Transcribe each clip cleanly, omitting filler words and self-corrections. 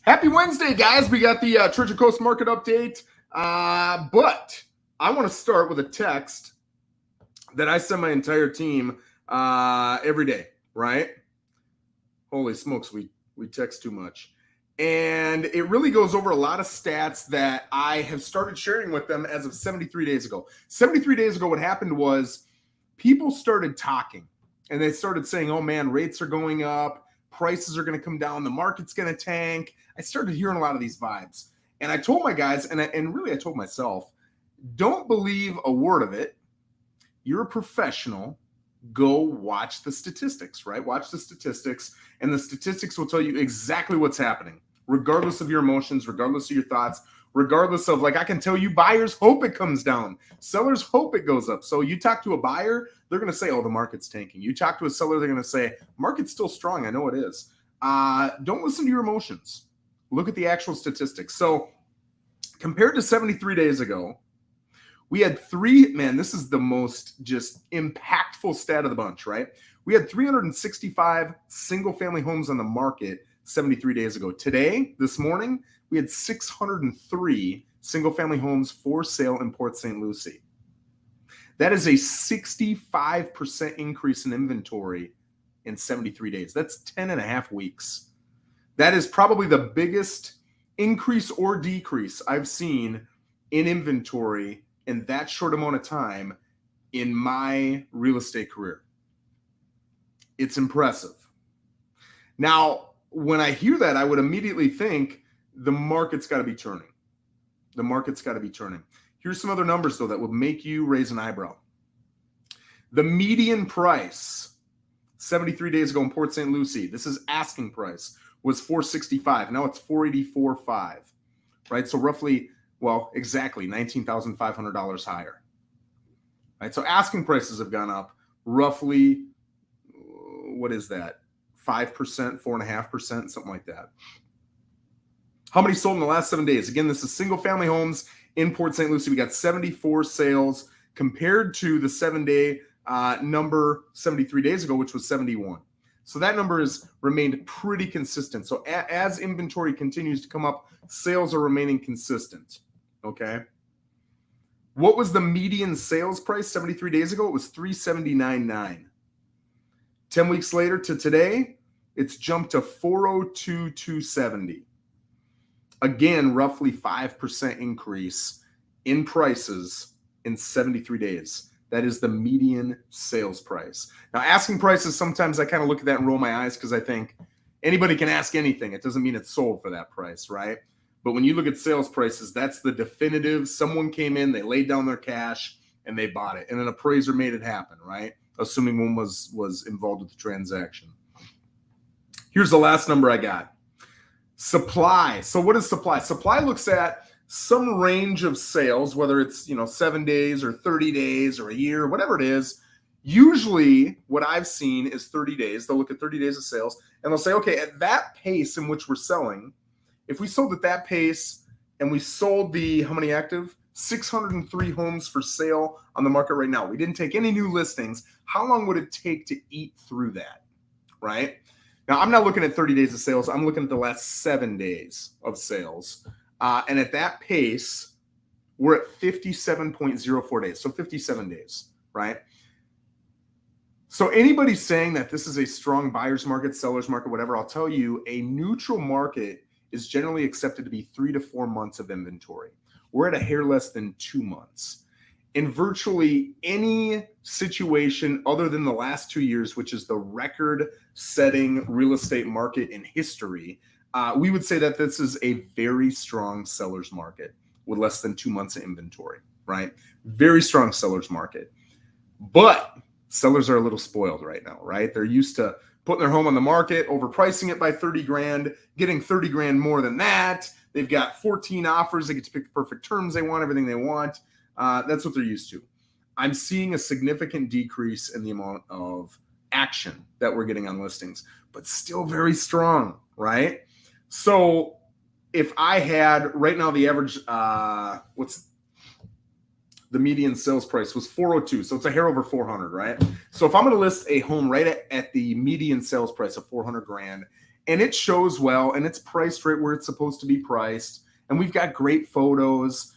Happy Wednesday, guys. We got the Treasure Coast market update. But I want to start with a text that I send my entire team every day, right? Holy smokes, we text too much. And it really goes over a lot of stats that I have started sharing with them as of 73 days ago. 73 days ago, what happened was people started talking and they started saying, oh man, rates are going up. Prices are going to come down. The market's going to tank. I started hearing a lot of these vibes. And I told my guys, and really I told myself, don't believe a word of it. You're a professional. Go watch the statistics, right? Watch the statistics, and the statistics will tell you exactly what's happening, regardless of your emotions, regardless of your thoughts, regardless of, like, I can tell you buyers hope it comes down. Sellers hope it goes up. So you talk to a buyer, they're going to say, oh, the market's tanking. You talk to a seller, they're going to say, market's still strong. I know it is. Don't listen to your emotions. Look at the actual statistics. So compared to 73 days ago, we had this is the most just impactful stat of the bunch, right? We had 365 single-family homes on the market 73 days ago. Today, this morning, we had 603 single-family homes for sale in Port St. Lucie. That is a 65% increase in inventory in 73 days. That's 10 and a half weeks. That is probably the biggest increase or decrease I've seen in inventory in that short amount of time in my real estate career. It's impressive. Now, when I hear that, I would immediately think the market's got to be turning. The market's got to be turning. Here's some other numbers, though, that would make you raise an eyebrow. The median price 73 days ago in Port St. Lucie, this is asking price, was $465. Now it's $484.5, right? So roughly, well, exactly $19,500 higher, right? So asking prices have gone up roughly, what is that? 5%, 4.5%, something like that. How many sold in the last 7 days? Again, this is single family homes in Port St. Lucie. We got 74 sales compared to the 7-day number 73 days ago, which was 71. So that number has remained pretty consistent. So as inventory continues to come up, sales are remaining consistent. Okay. What was the median sales price 73 days ago? It was $379.9. 10 weeks later to today, it's jumped to $402,270. Again, roughly 5% increase in prices in 73 days. That is the median sales price. Now, asking prices, sometimes I kind of look at that and roll my eyes because I think anybody can ask anything. It doesn't mean it's sold for that price, right? But when you look at sales prices, that's the definitive. Someone came in, they laid down their cash, and they bought it. And an appraiser made it happen, right? Assuming one was involved with the transaction. Here's the last number I got. Supply. So what is supply? Supply looks at some range of sales, whether it's 7 days or 30 days or a year, whatever it is. Usually what I've seen is 30 days. They'll look at 30 days of sales and they'll say, okay, at that pace in which we're selling, if we sold at that pace and we sold how many active? 603 homes for sale on the market right now. We didn't take any new listings. How long would it take to eat through that, right? Now, I'm not looking at 30 days of sales. I'm looking at the last 7 days of sales. And at that pace, we're at 57.04 days. So 57 days, right? So anybody saying that this is a strong buyer's market, seller's market, whatever, I'll tell you, a neutral market is generally accepted to be 3 to 4 months of inventory. We're at a hair less than 2 months. In virtually any situation other than the last 2 years, which is the record-setting real estate market in history, we would say that this is a very strong seller's market with less than 2 months of inventory, right? Very strong seller's market. But sellers are a little spoiled right now, right? They're used to putting their home on the market, overpricing it by 30 grand, getting 30 grand more than that. They've got 14 offers. They get to pick the perfect terms they want, everything they want. That's what they're used to. I'm seeing a significant decrease in the amount of action that we're getting on listings, but still very strong, right? So if I had right now the average, the median sales price was 402. So it's a hair over 400, right? So if I'm going to list a home right at the median sales price of 400 grand and it shows well, and it's priced right where it's supposed to be priced. And we've got great photos.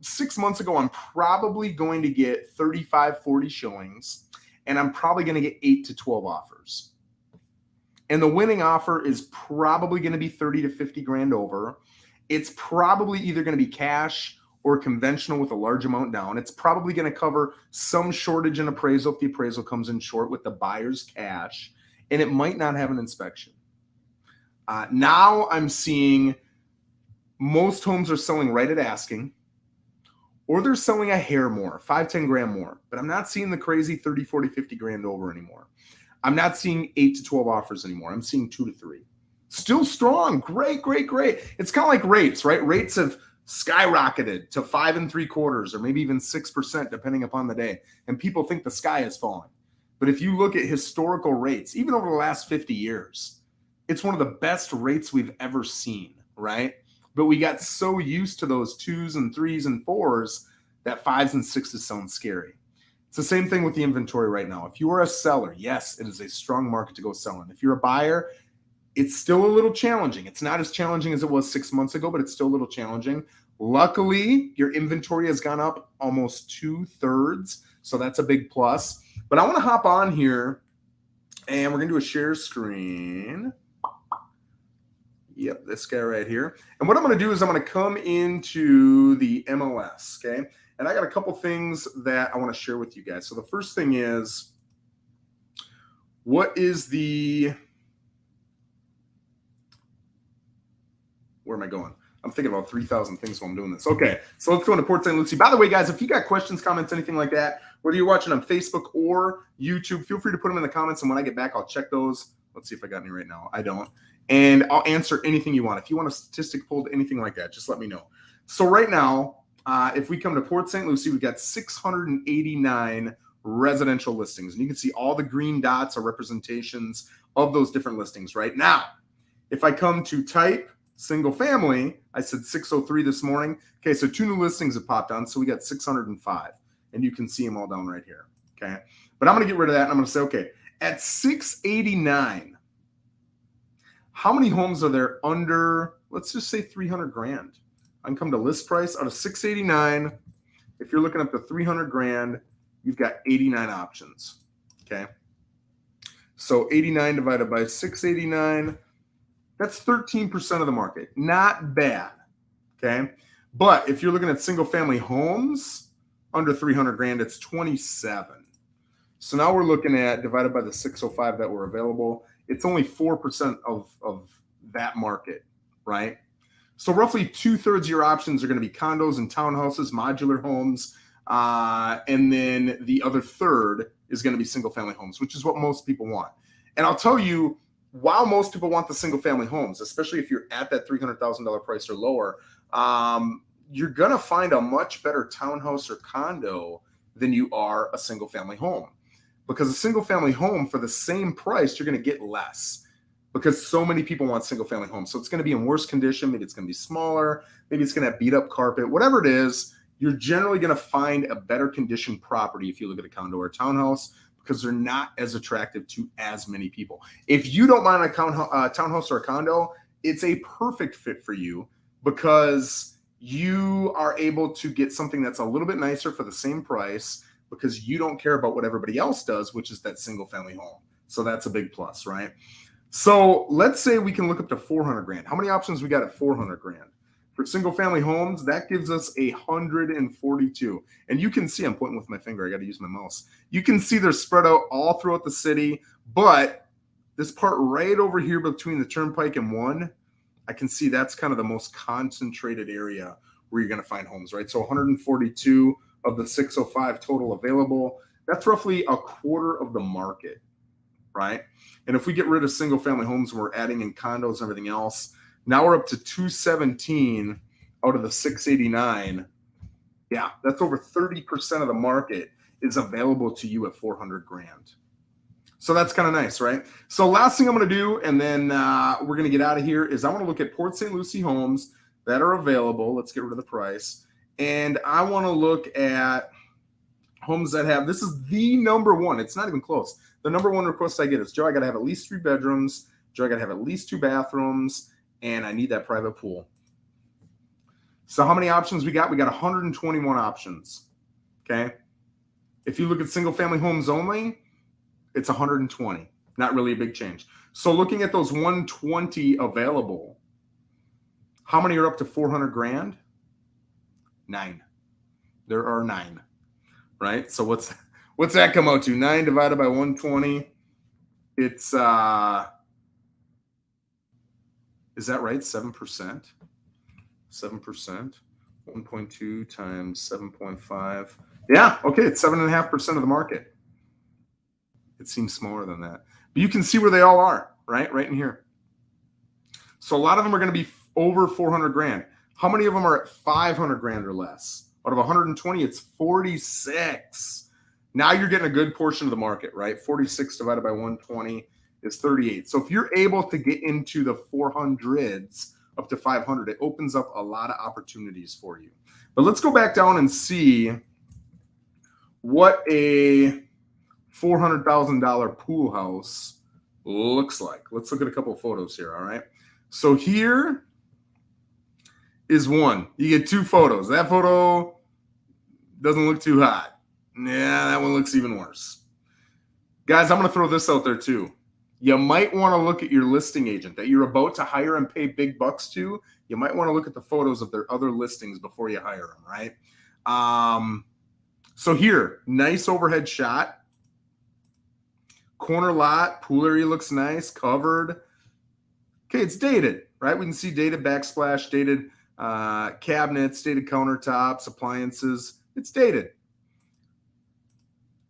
6 months ago, I'm probably going to get 35, 40 showings, and I'm probably going to get 8 to 12 offers. And the winning offer is probably going to be 30 to 50 grand over. It's probably either going to be cash or conventional with a large amount down. It's probably going to cover some shortage in appraisal if the appraisal comes in short with the buyer's cash, and it might not have an inspection. Now I'm seeing most homes are selling right at asking, or they're selling a hair more, 5, 10 grand more. But I'm not seeing the crazy 30, 40, 50 grand over anymore. I'm not seeing 8 to 12 offers anymore. I'm seeing 2 to 3. Still strong. Great, great, great. It's kind of like rates, right? Rates have skyrocketed to 5 3/4 or maybe even 6%, depending upon the day. And people think the sky is falling. But if you look at historical rates, even over the last 50 years, it's one of the best rates we've ever seen, right? But we got so used to those 2s and 3s and 4s that 5s and 6s sound scary. It's the same thing with the inventory right now. If you are a seller, yes, it is a strong market to go selling. If you're a buyer, it's still a little challenging. It's not as challenging as it was 6 months ago, but it's still a little challenging. Luckily, your inventory has gone up almost 2/3, so that's a big plus. But I want to hop on here, and we're going to do a share screen. Yep, this guy right here. And what I'm going to do is I'm going to come into the MLS, okay? And I got a couple things that I want to share with you guys. So the first thing is, what is the... Where am I going? I'm thinking about 3,000 things while I'm doing this. Okay, so let's go into Port St. Lucie. By the way, guys, if you got questions, comments, anything like that, whether you're watching on Facebook or YouTube, feel free to put them in the comments, and when I get back, I'll check those. Let's see if I got any right now. I don't. And I'll answer anything you want. If you want a statistic pulled, anything like that, just let me know. So right now, if we come to Port St. Lucie, we've got 689 residential listings. And you can see all the green dots are representations of those different listings right now. If I come to type single family, I said 603 this morning. Okay, so 2 new listings have popped on, so we got 605. And you can see them all down right here, okay? But I'm going to get rid of that, and I'm going to say, okay, at 689, how many homes are there under, let's just say 300 grand? I can come to list price out of 689. If you're looking up to 300 grand, you've got 89 options, okay? So 89 divided by 689, that's 13% of the market. Not bad, okay? But if you're looking at single family homes under 300 grand, it's 27. So now we're looking at, divided by the 605 that were available, it's only 4% of that market, right? So roughly 2/3 of your options are going to be condos and townhouses, modular homes, and then the other third is going to be single family homes, which is what most people want. And I'll tell you, while most people want the single family homes, especially if you're at that $300,000 price or lower, you're going to find a much better townhouse or condo than you are a single family home. Because a single family home for the same price, you're going to get less because so many people want single family homes. So it's going to be in worse condition. Maybe it's going to be smaller. Maybe it's going to have beat up carpet, whatever it is. You're generally going to find a better conditioned property if you look at a condo or a townhouse, because they're not as attractive to as many people. If you don't mind a townhouse or a condo, it's a perfect fit for you because you are able to get something that's a little bit nicer for the same price because you don't care about what everybody else does, which is that single family home. So that's a big plus, right? So let's say we can look up to 400 grand. How many options we got at 400 grand? For single family homes, that gives us 142. And you can see, I'm pointing with my finger. I got to use my mouse. You can see they're spread out all throughout the city. But this part right over here between the Turnpike and 1, I can see that's kind of the most concentrated area where you're going to find homes, right? So 142 of the 605 total available. That's roughly a quarter of the market, right? And if we get rid of single family homes and we're adding in condos and everything else, now we're up to 217 out of the 689. Yeah, that's over 30% of the market is available to you at 400 grand. So that's kind of nice, right? So last thing I'm going to do, and then we're going to get out of here, is I want to look at Port St. Lucie homes that are available. Let's get rid of the price. And I want to look at homes that have, this is the number one. It's not even close. The number one request I get is, Joe, I got to have at least 3 bedrooms, Joe, I got to have at least 2 bathrooms, and I need that private pool. So how many options we got? We got 121 options, okay? If you look at single-family homes only, it's 120. Not really a big change. So looking at those 120 available, how many are up to 400 grand? 9. There are 9, right? So what's that come out to? 9 divided by 120. It's, is that right? 7%? 7%. 1.2 times 7.5. Yeah, okay, it's 7.5% of the market. It seems smaller than that. But you can see where they all are, right? Right in here. So a lot of them are going to be over 400 grand. How many of them are at 500 grand or less? Out of 120, it's 46. Now you're getting a good portion of the market, right? 46 divided by 120 is 38. So if you're able to get into the 400s up to 500, it opens up a lot of opportunities for you. But let's go back down and see what a $400,000 pool house looks like. Let's look at a couple of photos here, all right? So here is one. You get 2 photos. That photo doesn't look too hot. Yeah, that one looks even worse. Guys, I'm going to throw this out there too. You might want to look at your listing agent that you're about to hire and pay big bucks to. You might want to look at the photos of their other listings before you hire them, right? So here, nice overhead shot. Corner lot, pool area looks nice, covered. Okay, it's dated, right? We can see dated backsplash, dated cabinets, dated countertops, appliances. It's dated.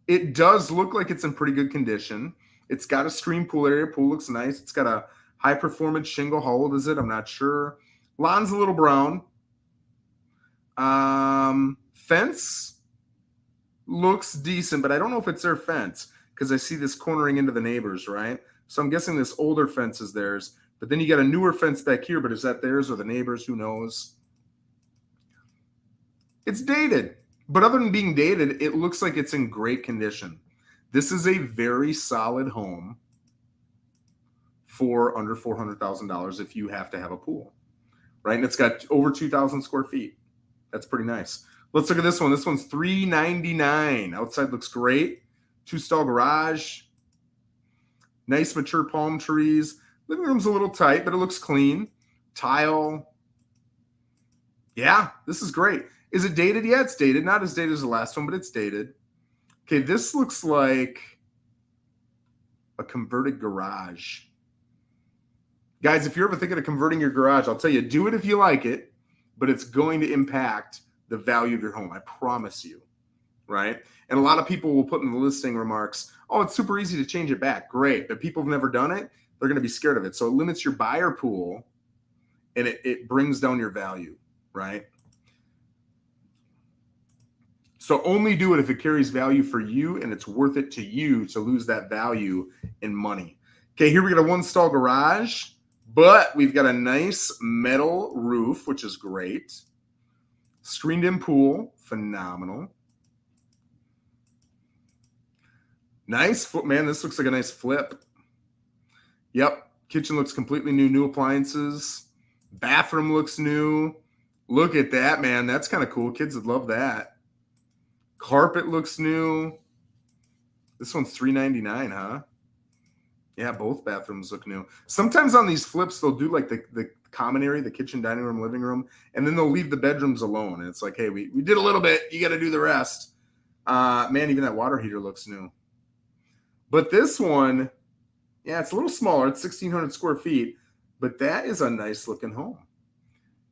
It does look like it's in pretty good condition. It's got a screen pool area. Pool looks nice. It's got a high-performance shingle. How old is it? I'm not sure. Lawn's a little brown. Fence looks decent, but I don't know if it's their fence because I see this cornering into the neighbors, right? So I'm guessing this older fence is theirs. But then you got a newer fence back here, but is that theirs or the neighbors? Who knows? It's dated. But other than being dated, it looks like it's in great condition. This is a very solid home for under $400,000 if you have to have a pool, right? And it's got over 2,000 square feet. That's pretty nice. Let's look at this one. This one's $399. Outside looks great. 2-stall garage. Nice mature palm trees. Living room's a little tight, but it looks clean. Tile. Yeah, this is great. Is it dated? Yeah, it's dated. Not as dated as the last one, but it's dated. Okay, this looks like a converted garage. Guys, if you're ever thinking of converting your garage, I'll tell you, do it if you like it, but it's going to impact the value of your home. I promise you, right? And a lot of people will put in the listing remarks, oh, it's super easy to change it back. Great, but people have never done it. They're going to be scared of it. So it limits your buyer pool, and it brings down your value, right? So only do it if it carries value for you and it's worth it to you to lose that value in money. Okay, here we got a 1-stall garage, but we've got a nice metal roof, which is great. Screened-in pool, phenomenal. Nice, man, this looks like a nice flip. Yep, kitchen looks completely new, new appliances. Bathroom looks new. Look at that, man. That's kind of cool. Kids would love that. Carpet looks new. This one's $399, huh? Yeah, both bathrooms look new. Sometimes on these flips, they'll do like the common area, the kitchen, dining room, living room, and then they'll leave the bedrooms alone. And it's like, hey, we did a little bit. You got to do the rest. Man, even that water heater looks new. But this one, yeah, it's a little smaller. It's 1,600 square feet, but that is a nice looking home.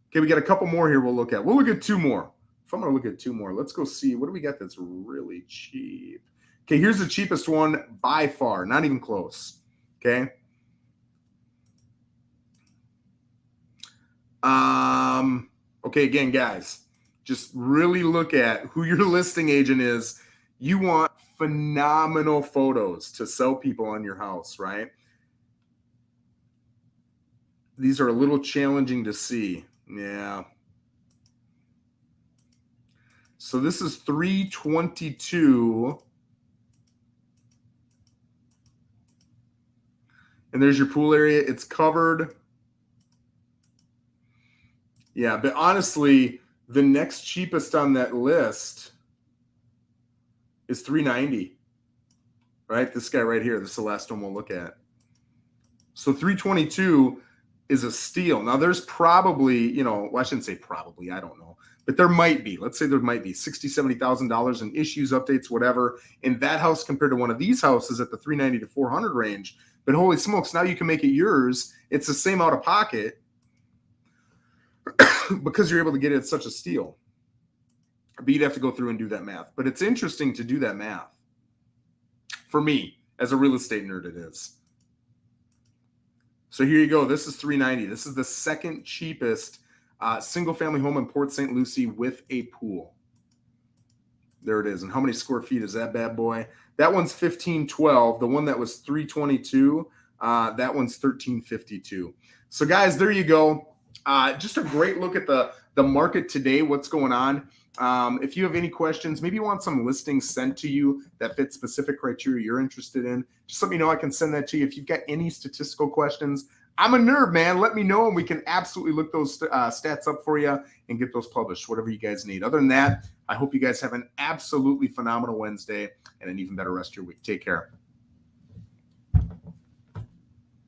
Okay, we got a couple more here we'll look at. We'll look at 2 more. If I'm going to look at 2 more, let's go see. What do we got that's really cheap? Okay, here's the cheapest one by far. Not even close. Okay. Okay, again, guys, just really look at who your listing agent is. You want phenomenal photos to sell people on your house, right? These are a little challenging to see. Yeah. So this is 322. And there's your pool area. It's covered. Yeah, but honestly, the next cheapest on that list is $390. Right? This guy right here. This is the last one we'll look at. So $322 is a steal. Now there's probably, well, I shouldn't say probably, I don't know. But there might be, let's say there might be $60,000, $70,000 in issues, updates, whatever, in that house compared to one of these houses at the $390 to $400 range. But holy smokes, now you can make it yours. It's the same out of pocket because you're able to get it at such a steal. But you'd have to go through and do that math. But it's interesting to do that math. For me, as a real estate nerd, it is. So here you go. This is $390. This is the second cheapest single-family home in Port St. Lucie with a pool. There it is. And how many square feet is that bad boy? That one's 1512. The one that was $322, that one's $1352. So, guys, there you go. Just a great look at the market today, what's going on. If you have any questions, maybe you want some listings sent to you that fit specific criteria you're interested in, just let me know. I can send that to you. If you've got any statistical questions, I'm a nerd, man. Let me know, and we can absolutely look those stats up for you and get those published, whatever you guys need. Other than that, I hope you guys have an absolutely phenomenal Wednesday and an even better rest of your week. Take care.